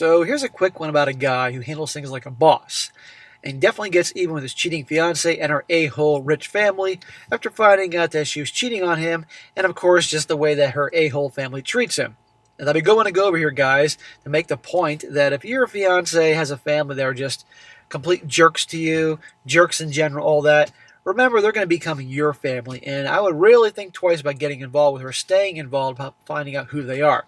So here's a quick one about a guy who handles things like a boss, and definitely gets even with his cheating fiance and her a-hole rich family after finding out that she was cheating on him, and of course just the way that her a-hole family treats him. And I'll be going to go over here, guys, to make the point that if your fiance has a family that are just complete jerks to you, jerks in general, all that, remember they're going to become your family, and I would really think twice about getting involved with her, staying involved, about finding out who they are.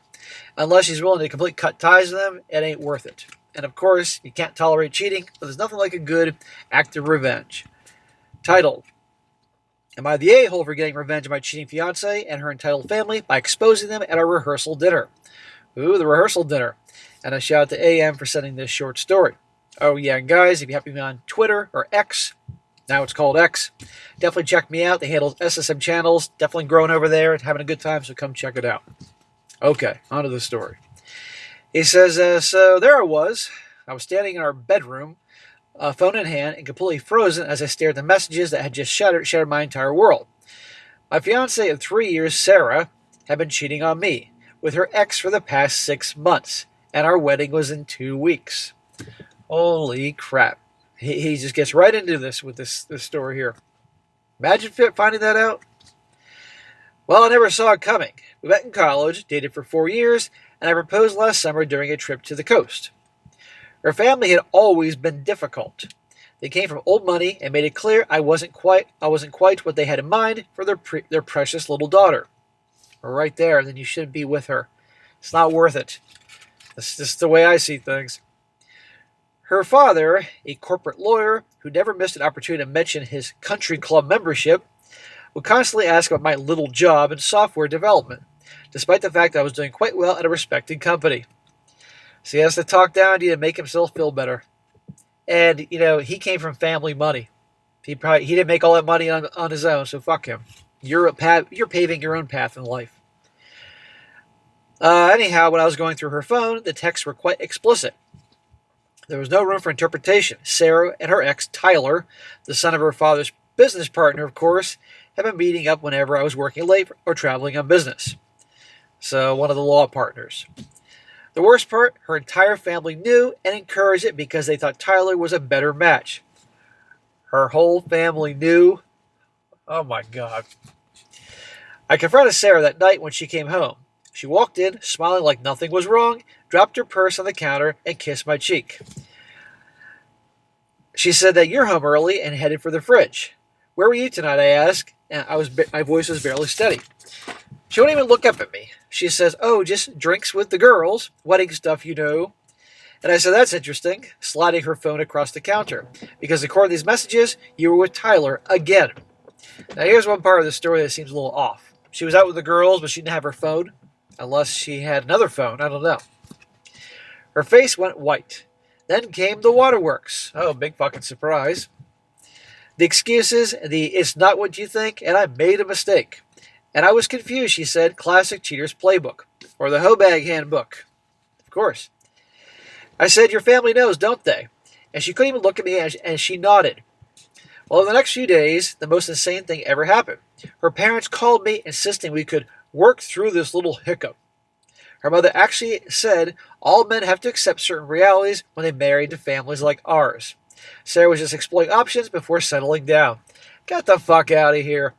Unless she's willing to completely cut ties with them, it ain't worth it. And of course, you can't tolerate cheating, but there's nothing like a good act of revenge. Title: Am I the a-hole for getting revenge on my cheating fiance and her entitled family by exposing them at our rehearsal dinner? Ooh, the rehearsal dinner. And a shout out to AM for sending this short story. Oh yeah, and guys, if you happen to be on Twitter or X, now it's called X, definitely check me out. They handle SSM channels, definitely growing over there and having a good time, so come check it out. Okay, on to the story. He says, so there I was. I was standing in our bedroom, phone in hand, and completely frozen as I stared at the messages that had just shattered my entire world. My fiancée of 3 years, Sarah, had been cheating on me with her ex for the past 6 months, and our wedding was in 2 weeks. Holy crap. He just gets right into this with this story here. Imagine finding that out. Well, I never saw it coming. We met in college, dated for 4 years, and I proposed last summer during a trip to the coast. Her family had always been difficult. They came from old money and made it clear I wasn't quite what they had in mind for their precious little daughter. Right there, then you shouldn't be with her. It's not worth it. That's just the way I see things. Her father, a corporate lawyer who never missed an opportunity to mention his country club membership, would constantly ask about my little job in software development, despite the fact that I was doing quite well at a respected company. So he has to talk down to you to make himself feel better. And, he came from family money. He didn't make all that money on his own, so fuck him. You're paving your own path in life. Anyhow, when I was going through her phone, the texts were quite explicit. There was no room for interpretation. Sarah and her ex, Tyler, the son of her father's business partner, of course, had been meeting up whenever I was working late or traveling on business. So, one of the law partners. The worst part, her entire family knew and encouraged it because they thought Tyler was a better match. Her whole family knew. Oh my God. I confronted Sarah that night when she came home. She walked in, smiling like nothing was wrong, dropped her purse on the counter, and kissed my cheek. She said that you're home early and headed for the fridge. Where were you tonight, I asked, and my voice was barely steady. She wouldn't even look up at me. She says, oh, just drinks with the girls, wedding stuff, And I said, that's interesting, sliding her phone across the counter, because according to these messages, you were with Tyler again. Now here's one part of the story that seems a little off. She was out with the girls, but she didn't have her phone, unless she had another phone, I don't know. Her face went white. Then came the waterworks. Oh, big fucking surprise. The excuses, it's not what you think, and I made a mistake. And I was confused, she said, classic cheater's playbook, or the Hobag handbook. Of course. I said, your family knows, don't they? And she couldn't even look at me, and she nodded. Well, in the next few days, the most insane thing ever happened. Her parents called me, insisting we could work through this little hiccup. Her mother actually said all men have to accept certain realities when they marry into families like ours. Sarah was just exploring options before settling down. Get the fuck out of here.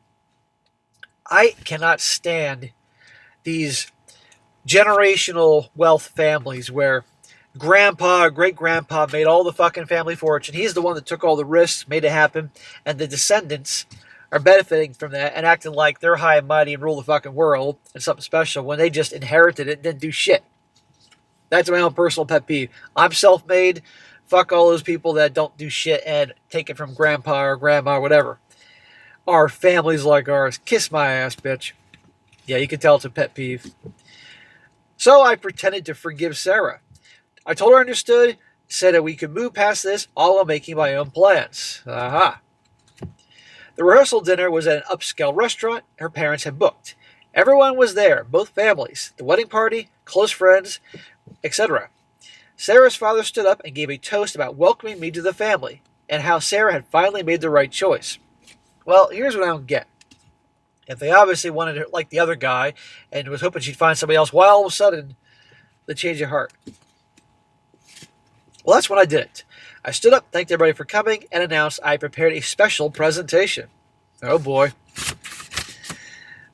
I cannot stand these generational wealth families where grandpa or great-grandpa made all the fucking family fortune. He's the one that took all the risks, made it happen, and the descendants are benefiting from that and acting like they're high and mighty and rule the fucking world and something special when they just inherited it and didn't do shit. That's my own personal pet peeve. I'm self-made. Fuck all those people that don't do shit and take it from grandpa or grandma or whatever. Our families like ours. Kiss my ass, bitch. Yeah, you can tell it's a pet peeve. So I pretended to forgive Sarah. I told her I understood, said that we could move past this, all while making my own plans. Aha. The rehearsal dinner was at an upscale restaurant her parents had booked. Everyone was there, both families, the wedding party, close friends, etc. Sarah's father stood up and gave a toast about welcoming me to the family, and how Sarah had finally made the right choice. Well, here's what I don't get. If they obviously wanted her like the other guy and was hoping she'd find somebody else, why all of a sudden the change of heart? Well, that's when I did it. I stood up, thanked everybody for coming, and announced I prepared a special presentation. Oh boy.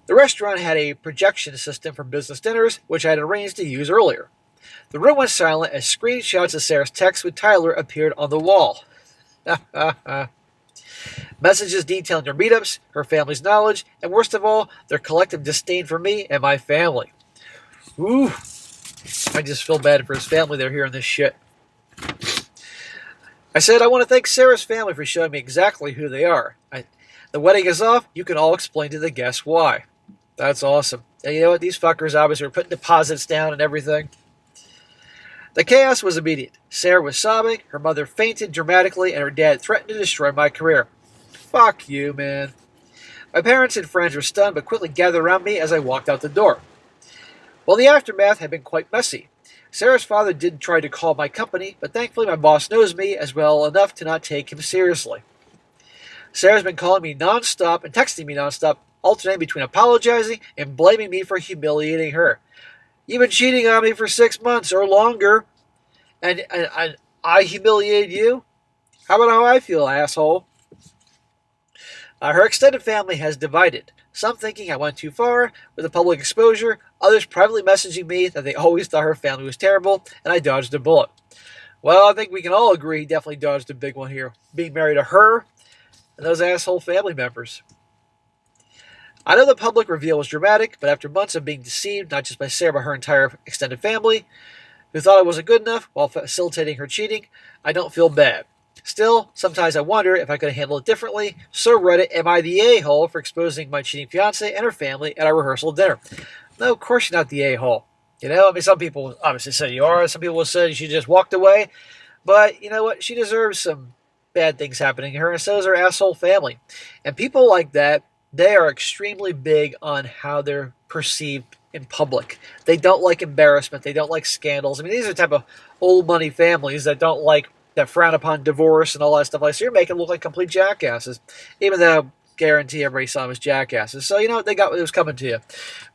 The restaurant had a projection system for business dinners, which I had arranged to use earlier. The room went silent as screenshots of Sarah's text with Tyler appeared on the wall. Messages detailing their meetups, her family's knowledge, and worst of all, their collective disdain for me and my family. Ooh, I just feel bad for his family. They're hearing this shit. I said, I want to thank Sarah's family for showing me exactly who they are. The wedding is off. You can all explain to the guests why. That's awesome. And you know what? These fuckers obviously are putting deposits down and everything. The chaos was immediate. Sarah was sobbing, her mother fainted dramatically, and her dad threatened to destroy my career. Fuck you, man. My parents and friends were stunned but quickly gathered around me as I walked out the door. Well, the aftermath had been quite messy. Sarah's father did try to call my company, but thankfully my boss knows me as well enough to not take him seriously. Sarah's been calling me nonstop and texting me nonstop, alternating between apologizing and blaming me for humiliating her. You've been cheating on me for 6 months or longer, and I humiliated you? How about how I feel, asshole? Her extended family has divided. Some thinking I went too far with the public exposure, others privately messaging me that they always thought her family was terrible, and I dodged a bullet. Well, I think we can all agree he definitely dodged a big one here, being married to her and those asshole family members. I know the public reveal was dramatic, but after months of being deceived, not just by Sarah but her entire extended family, who thought I wasn't good enough while facilitating her cheating, I don't feel bad. Still, sometimes I wonder if I could have handled it differently. So Reddit, am I the a-hole for exposing my cheating fiancé and her family at our rehearsal dinner? No, of course you're not the a-hole. You know, I mean, some people obviously say you are. Some people say she just walked away. But you know what? She deserves some bad things happening to her, and so does her asshole family. And people like that, they are extremely big on how they're perceived in public. They don't like embarrassment. They don't like scandals. I mean, these are the type of old money families that don't like, that frown upon divorce and all that stuff like that. So you're making them look like complete jackasses, even though I guarantee everybody saw them as jackasses. So, you know, they got what was coming to you.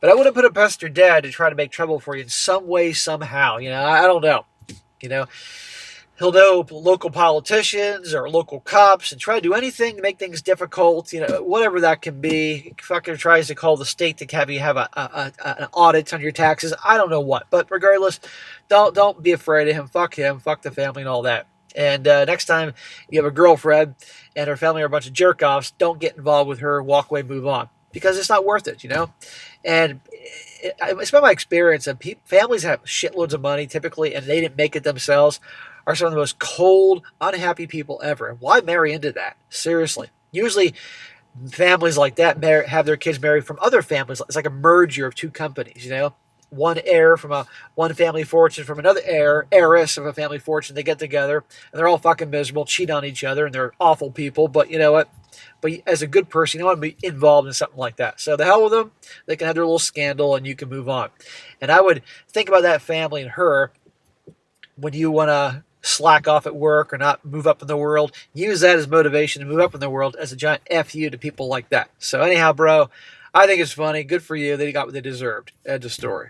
But I wouldn't put it past your dad to try to make trouble for you in some way, somehow. You know, I don't know. You know, he'll know local politicians or local cops and try to do anything to make things difficult, you know, whatever that can be. He fucking tries to call the state to have you have an audit on your taxes. I don't know what. But regardless, don't be afraid of him. Fuck him. Fuck the family and all that. And next time you have a girlfriend and her family are a bunch of jerk-offs, don't get involved with her, walk away, move on. Because it's not worth it, you know? And it's been my experience that families have shitloads of money typically, and they didn't make it themselves, are some of the most cold, unhappy people ever. Why marry into that? Seriously. Usually families like that have their kids married from other families. It's like a merger of two companies, you know? One heir from one family fortune from another heiress of a family fortune. They get together and they're all fucking miserable, cheat on each other, and they're awful people. But you know what? But as a good person, you don't want to be involved in something like that. So the hell with them. They can have their little scandal and you can move on. And I would think about that family and her when you want to slack off at work or not move up in the world. Use that as motivation to move up in the world as a giant F you to people like that. So anyhow, bro, I think it's funny. Good for you. They got what they deserved. End of story.